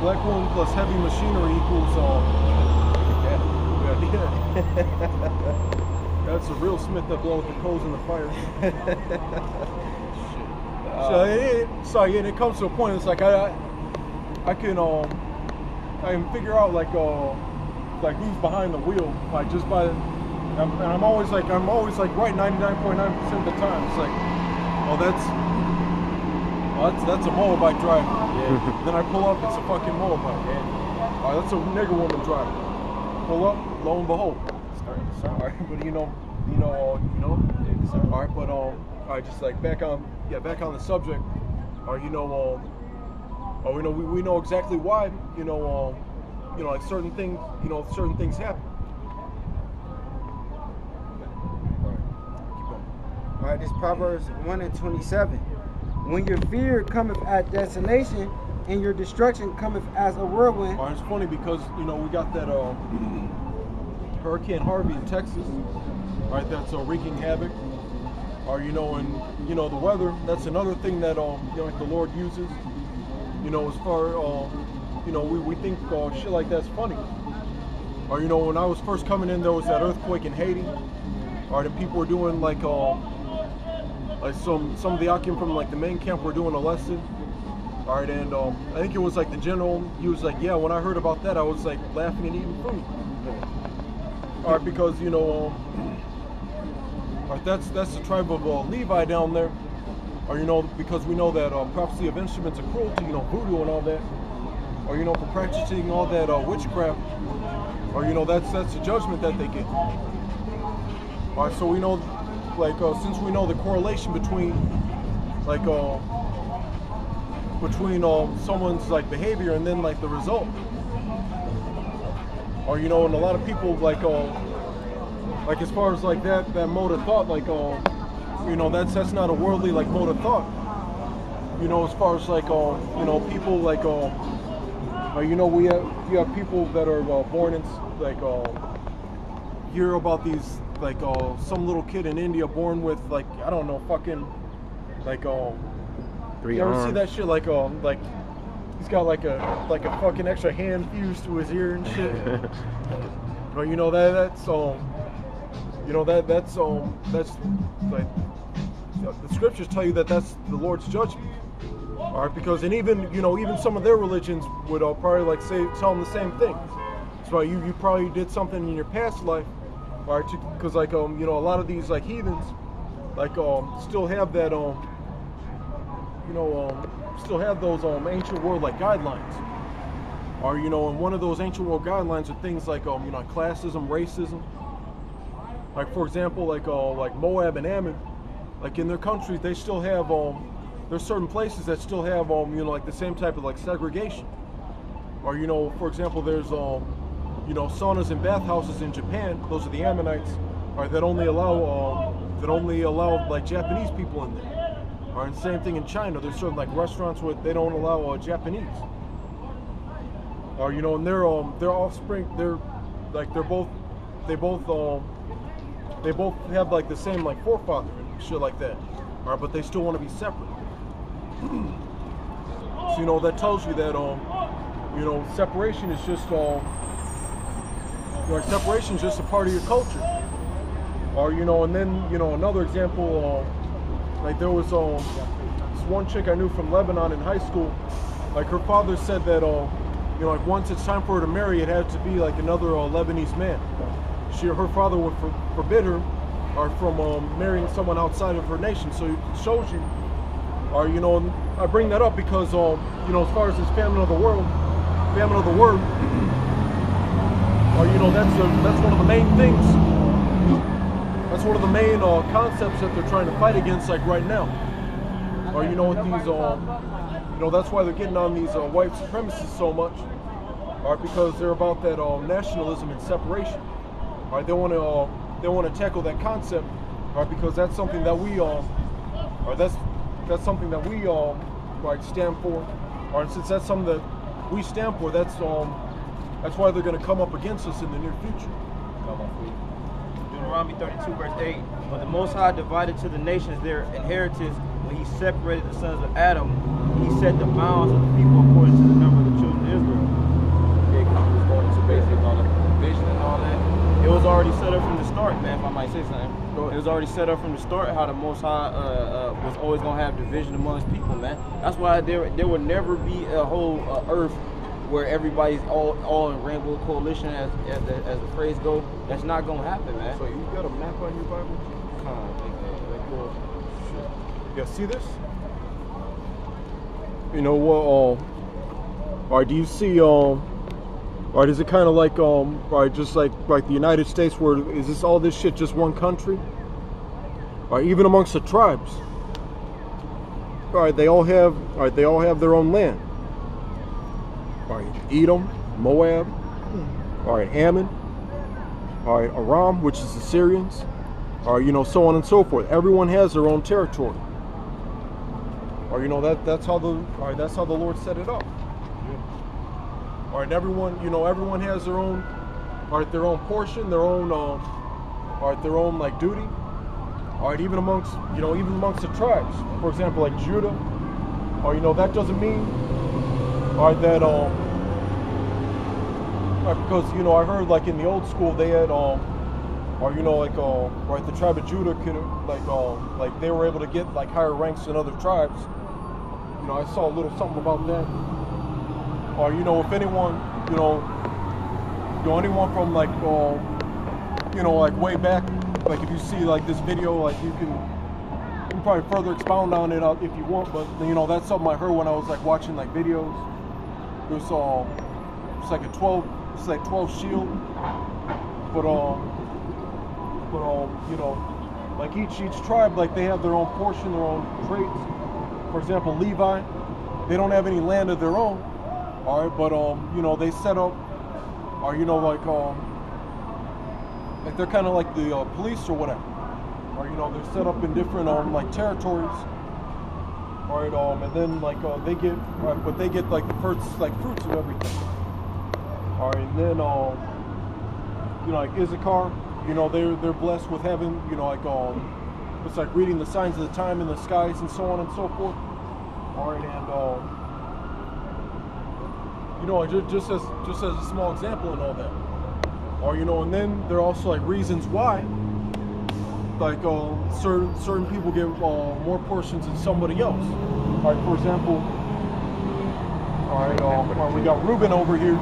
black woman plus heavy machinery equals yeah. That's a real Smith that blows the coals in the fire. So it comes to a point. It's like I can figure out like who's behind the wheel, like just by. I'm always right 99.9% of the time. It's like, that's a Moabite driver. Yeah. Then I pull up, it's a fucking Moabite. Yeah. All right, that's a nigger woman driver. Pull up, lo and behold. All right, but you know. All right, but all right, just like back on the subject. Or we know exactly why. Like certain things happen. All right, this Proverbs 1:27. When your fear cometh at desolation, and your destruction cometh as a whirlwind. All right, it's funny because we got that Hurricane Harvey in Texas. Right, that's wreaking havoc. Or and the weather. That's another thing that like the Lord uses. As far we think shit like that's funny. Or when I was first coming in, there was that earthquake in Haiti. Or the people were doing like some of the Akim from like the main camp were doing a lesson. All right, and I think it was like the general. He was like, yeah. When I heard about that, I was like laughing and eating food. All right, because that's the tribe of Levi down there. Or because we know that prophecy of instruments of cruelty, voodoo and all that. Or for practicing all that witchcraft. Or that's the judgment that they get. All right, so we know, like, since we know the correlation between someone's like behavior and then like the result. Or and a lot of people like as far as like that mode of thought, like that's not a worldly like mode of thought. As far as like people like you have people that are born in like hear about these like some little kid in India born with like I don't know fucking like Three you ever arms. see that shit like he's got like a fucking extra hand fused to his ear and shit. But that's like the scriptures tell you that that's the Lord's judgment. All right, because and even some of their religions would probably like tell them the same thing. So you probably did something in your past life, all right, because like a lot of these like heathens like still have that still have those ancient world like guidelines. Or and one of those ancient world guidelines are things like classism, racism. Like for example, like Moab and Ammon, like in their countries they still have there's certain places that still have like the same type of like segregation. Or for example, there's saunas and bathhouses in Japan. Those are the Ammonites, that only allow like Japanese people in there. Or and same thing in China. There's certain like restaurants where they don't allow Japanese. Or and their offspring, they both have like the same like forefather and shit like that. All right, but they still want to be separate. So that tells you that separation is just separation is just a part of your culture. Or and then another example, like there was this one chick I knew from Lebanon in high school. Like her father said that like once it's time for her to marry, it had to be like another Lebanese man. Her father would forbid her from marrying someone outside of her nation. So it shows you. Or I bring that up because as far as this famine of the word, or that's one of the main things. That's one of the main concepts that they're trying to fight against, like right now. Or with these that's why they're getting on these white supremacists so much. Because they're about that nationalism and separation. They want to tackle that concept. Because that's something that we that's something that we stand for. Or since that's something that we stand for, that's why they're going to come up against us in the near future. Deuteronomy 32 verse 8. But the Most High divided to the nations their inheritance when when he separated the sons of Adam, he set the bounds of the people according to the number of the children of Israel. Yeah, because he was going into basically all the division and all that. It was already set up from the start, man, if I might say something. It was already set up from the start how the Most High was always going to have division amongst people, man. That's why there would never be a whole earth where everybody's all in rainbow coalition, as the phrase goes. That's not going to happen, man. So you got a map on your Bible? Yeah, see this? You know what? All right, do you see? All right, is it kind of like all right, just like the United States, where is this all this shit just one country? All right, even amongst the tribes. All right, they all have their own land. All right, Edom, Moab. All right, Ammon. All right, Aram, which is the Syrians. All right, you know, so on and so forth. Everyone has their own territory. Or you know that's how the Lord set it up. All right, everyone has their own, their own portion, their own, their own like duty. All right, even amongst the tribes. For example, like Judah. Or that doesn't mean, that because I heard like in the old school they had the tribe of Judah could like they were able to get like higher ranks than other tribes. I saw a little something about that. Or if anyone, anyone from like like way back, like if you see like this video, like you can probably further expound on it if you want. But that's something I heard when I was like watching like videos. It was it's like 12 shield, but like each tribe, like they have their own portion, their own traits. For example, Levi, they don't have any land of their own. All right, but they set up, or like they're kind of like the police or whatever, or they're set up in different like territories. All right, and then like they get like the first like fruits of everything. All right, and then like Issachar, they're blessed with having it's like reading the signs of the time in the skies and so on and so forth. All right, and just as a small example and all that. Or and then there are also like reasons why, like certain people get more portions than somebody else. All right, for example, all right, we got Reuben over here.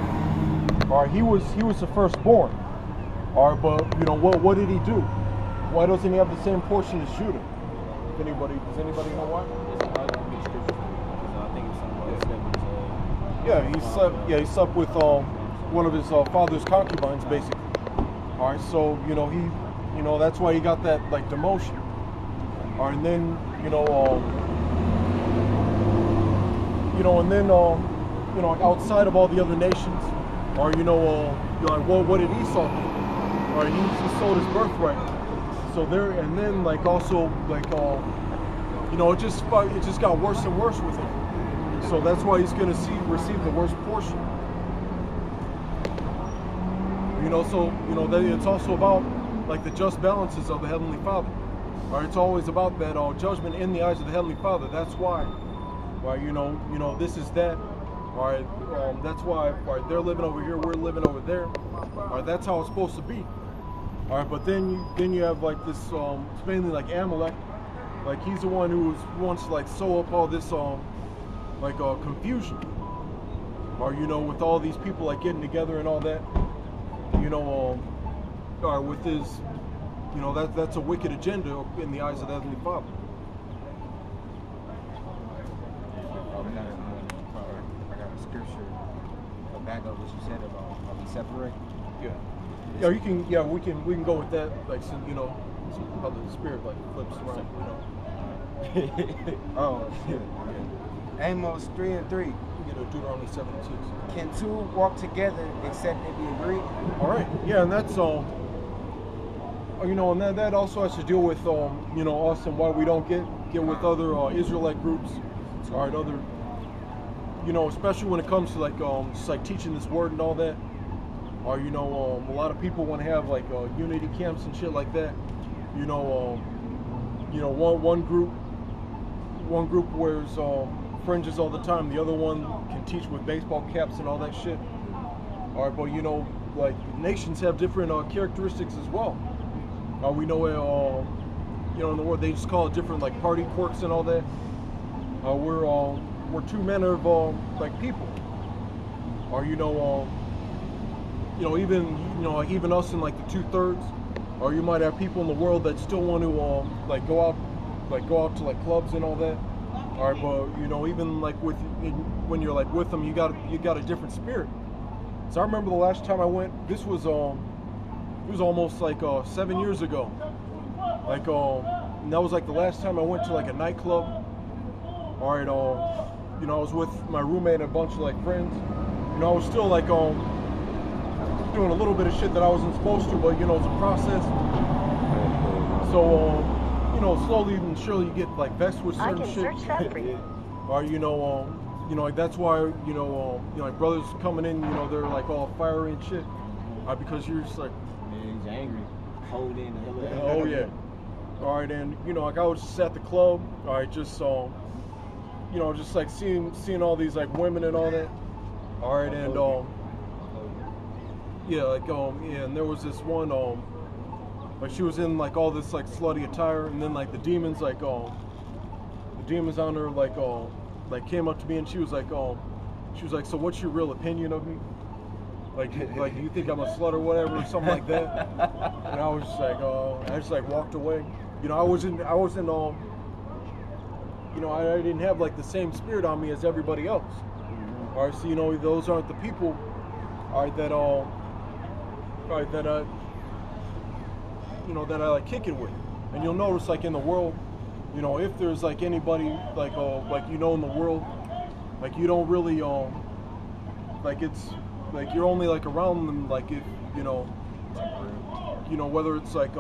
All right, he was the firstborn. All right, but what did he do? Why doesn't he have the same portion as Judah? Does anybody know why? Yeah, he slept with one of his father's concubines, basically. All right, so that's why he got that like demotion. All right, and then outside of all the other nations, or like what did Esau do? All right, he sold his birthright. So there, and then like also like it just got worse and worse with him. So that's why he's gonna receive the worst portion. So it's also about like the just balances of the Heavenly Father. All right, it's always about that judgment in the eyes of the Heavenly Father. That's why, right? This is that. All right, that's why. All right, they're living over here, we're living over there. All right, that's how it's supposed to be. All right, but then you have like this. It's mainly like Amalek. Like he's the one who wants to like sew up all this confusion. Or with all these people like getting together and all that. With his, that's a wicked agenda in the eyes of the Heavenly Father. I got a scripture to back up what you said about how we separate. Yeah. Yeah, we can go with that, like how the spirit like flips around. Oh shit. Yeah. Amos 3:3. Deuteronomy 7:6. Can two walk together except they be agreed? All right. Yeah, and that's and that also has to deal with us and why we don't get with other Israelite groups. All right, other especially when it comes to like just like teaching this word and all that. Or a lot of people want to have like unity camps and shit like that. One group one group wears fringes all the time. The other one can teach with baseball caps and all that shit. All right, but you know, like nations have different characteristics as well. We know, you know, in the world they just call it different, like party quirks and all that. We're two manner of like people. Or you know, even us in like the 2/3. Or you might have people in the world that still want to like go out to like clubs and all that. All right, but you know, even like when you're like with them, you got a different spirit. So I remember the last time I went. This was it was almost like 7 years ago. Like and that was like the last time I went to like a nightclub. All right, you know, I was with my roommate and a bunch of like friends. You know, I was still like doing a little bit of shit that I wasn't supposed to, but you know, it's a process. So you know, slowly and surely you get like vexed with certain shit. I can search that for you. Or you know, like that's why you know, like brothers coming in, you know, they're like all fiery and shit, because you're just like, man, he's angry, holding the hell of that. oh yeah. All right, and you know, like I was just at the club, all right, just you know, just like seeing all these like women and all that. All right, and yeah, like yeah, and there was this one like she was in like all this like slutty attire, and then like the demons on her like came up to me, and she was like, so what's your real opinion of me? Like do you think I'm a slut or whatever, or something like that? And I was just like, I just like walked away. You know, I wasn't you know, I didn't have like the same spirit on me as everybody else. All right, so you know, those aren't the people, all right, that you know, that I like kick it with. And you'll notice like in the world, you know, if there's like anybody like you know, in the world, like you don't really like it's like you're only like around them like if you know whether it's like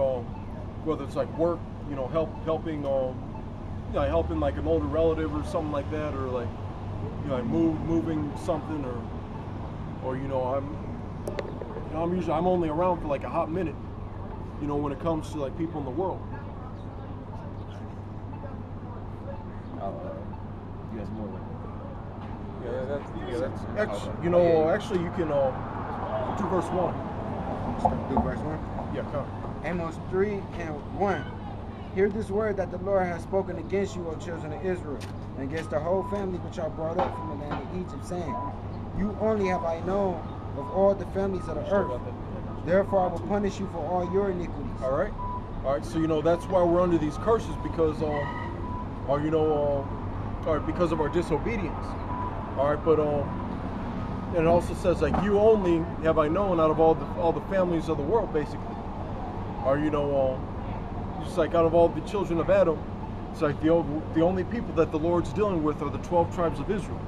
work, you know, helping you know, helping like an older relative or something like that, or like, you know, like moving something, or you know, I'm only around for like a hot minute, you know, when it comes to like people in the world. You guys more like. Yeah, that's you know, actually you can do verse 1. Do verse 1? Yeah, come. Amos 3:1. Hear this word that the Lord has spoken against you, O children of Israel, and against the whole family which are brought up from the land of Egypt, saying, you only have I known of all the families of the earth. Therefore I will punish you for all your iniquities. All right. So you know that's why we're under these curses, because or you know, because of our disobedience. All right, but and it also says like you only have I known out of all the families of the world, basically. Or you know, just like out of all the children of Adam, it's like the only people that the Lord's dealing with are the 12 tribes of Israel.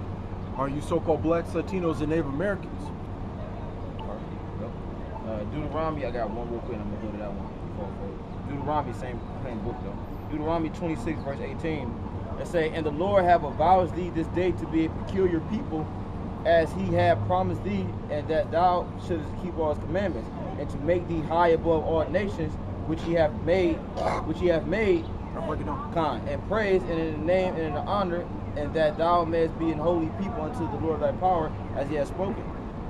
Are you so-called blacks, Latinos, and Native Americans? Deuteronomy, I got one real quick, I'm going to go to that one. Deuteronomy, same book though. Deuteronomy 26, verse 18. It say, and the Lord have avouched thee this day to be a peculiar people, as he had promised thee, and that thou shouldest keep all his commandments, and to make thee high above all nations, which he have made, and praise, and in the name and in the honor, and that thou mayest be an holy people unto the Lord thy power, as he has spoken.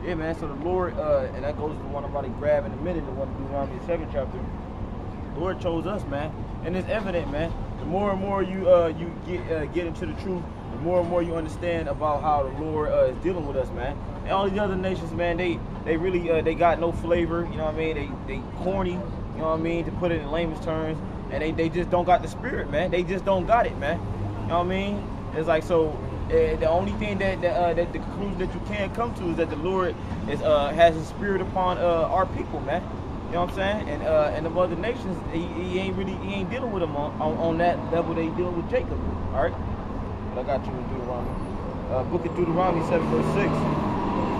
Yeah, man. So the Lord, and that goes to the one I'm about to grab in a minute, the one in Deuteronomy 2nd chapter. The Lord chose us, man, and it's evident, man. The more and more you get into the truth, the more and more you understand about how the Lord is dealing with us, man. And all these other nations, man, they really they got no flavor. You know what I mean? They corny. You know what I mean? To put it in layman's terms, and they just don't got the spirit, man. They just don't got it, man. You know what I mean? It's like so. The only thing that the conclusion that you can come to is that the Lord is has His Spirit upon our people, man. You know what I'm saying? And the other nations, he ain't dealing with them on that level they dealing with Jacob. All right. But I got you in Deuteronomy, book of Deuteronomy 7 verse 6.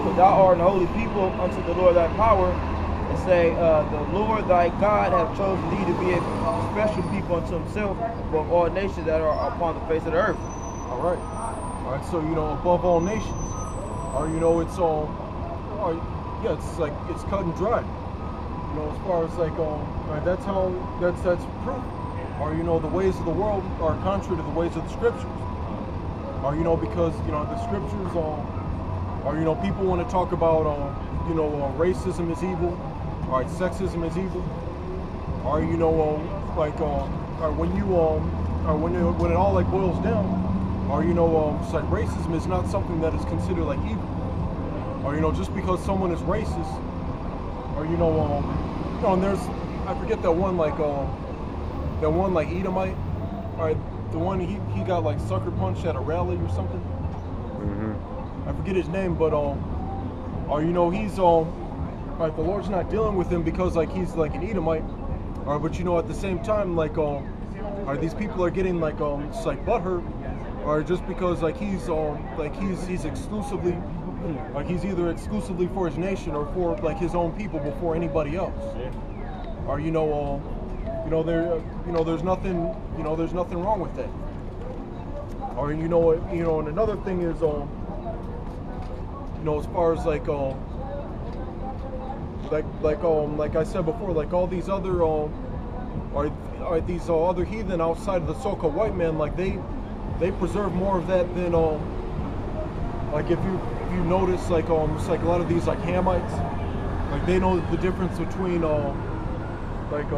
For thou art an holy people unto the Lord thy power, and say, the Lord thy God hath chosen thee to be a special people unto Himself above all nations that are upon the face of the earth. All right. So you know, above all nations, or you know, it's all, yeah, it's like it's cut and dry. You know, as far as like, that's proof. Or you know, the ways of the world are contrary to the ways of the scriptures. Or you know, because you know the scriptures or you know, people want to talk about you know, racism is evil, or sexism is evil, or you know, like or when you or when it all like boils down, or you know, it's like racism is not something that is considered like evil. Or you know, just because someone is racist, or you know, and there's, I forget that one like Edomite, or the one he got like sucker punched at a rally or something. Mm-hmm. I forget his name, but or you know, he's like the Lord's not dealing with him because like he's like an Edomite, or but you know, at the same time like or these people are getting like it's like butthurt, or just because like he's exclusively. Like he's either exclusively for his nation or for like his own people before anybody else. Yeah. Or you know there's nothing wrong with that. Or you know and another thing is you know, as far as like I said before, like all these other are these other heathen outside of the so-called white man, like they preserve more of that than like if you notice like it's like a lot of these like Hamites, like they know the difference between like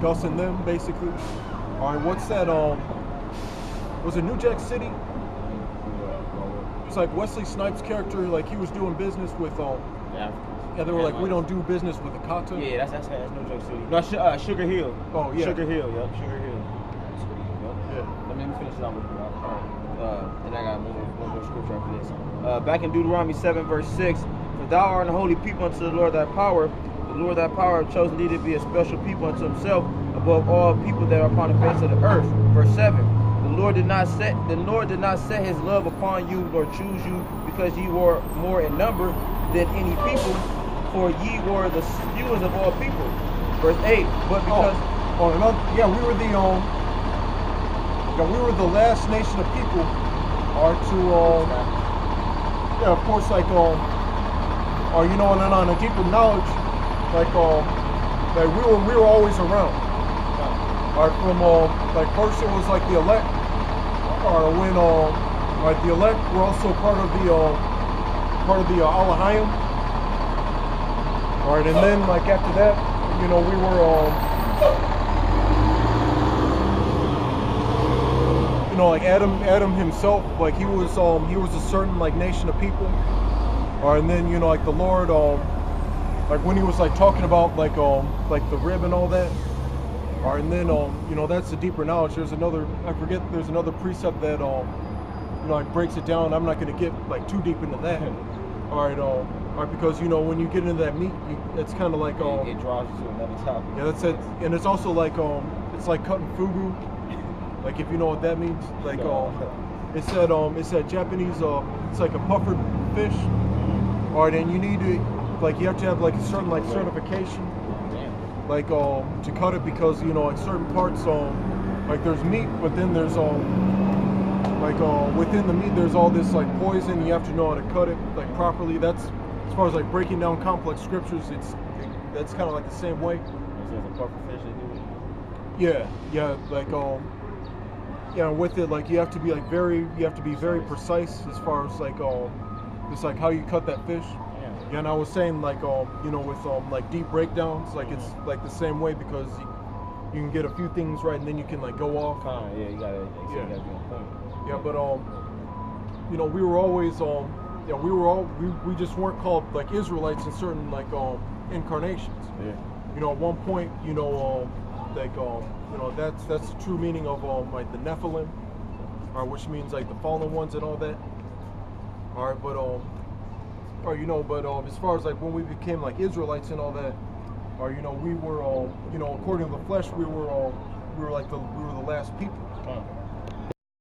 us and them basically. All right, what's that was it New Jack City? It's like Wesley Snipes' character, like he was doing business with Yeah. yeah, they were like, we don't do business with the Kata. Yeah, that's no joke city. No, Sugar Hill. Oh yeah. Sugar Hill, yep, Sugar Hill. Yeah. Let me finish it out with you. And I got one more scripture after this. Back in Deuteronomy 7, verse 6, for thou art an holy people unto the Lord thy power. The Lord thy power hath chosen thee to be a special people unto himself above all people that are upon the face of the earth. Verse 7. The Lord did not set his love upon you nor choose you because ye were more in number than any people, for ye were the fewest of all people. Verse 8. But because we were the last nation of people to yeah, of course, like or you know, and then on a deeper knowledge, like we were always around. Or from like first it was like the elect, or when like the elect were also part of the Alahayim. All right, and then like after that, you know, we were you know, like Adam himself, like he was a certain like nation of people. And then you know, like the Lord, like when he was like talking about like the rib and all that. And then you know, that's the deeper knowledge. There's another precept that you know, like breaks it down. I'm not going to get like too deep into that. All right, because you know, when you get into that meat, it's kind of like it draws you to another topic. Yeah, that's it, and it's also like it's like cutting fugu. Like if you know what that means, like it's that Japanese it's like a puffered fish. All right, and you need to like you have to have like a certain like certification, like to cut it, because you know like certain parts like there's meat, but then there's like within the meat there's all this like poison. You have to know how to cut it like properly. That's as far as like breaking down complex scriptures. That's kind of like the same way. There's a puffer fish they do it. Yeah, like yeah, with it, like you have to be very precise as far as like it's like how you cut that fish. Yeah, and I was saying like you know, with like deep breakdowns, like it's like the same way, because you can get a few things right and then you can like go off. Yeah, you gotta be on point. Yeah, but you know, we were always yeah, we just weren't called like Israelites in certain like incarnations. Yeah. You know, at one point, you know, like you know, that's the true meaning of like the Nephilim, which means like the fallen ones and all that. All right, but or you know, but as far as like when we became like Israelites and all that, or you know, we were you know, according to the flesh, we were the last people.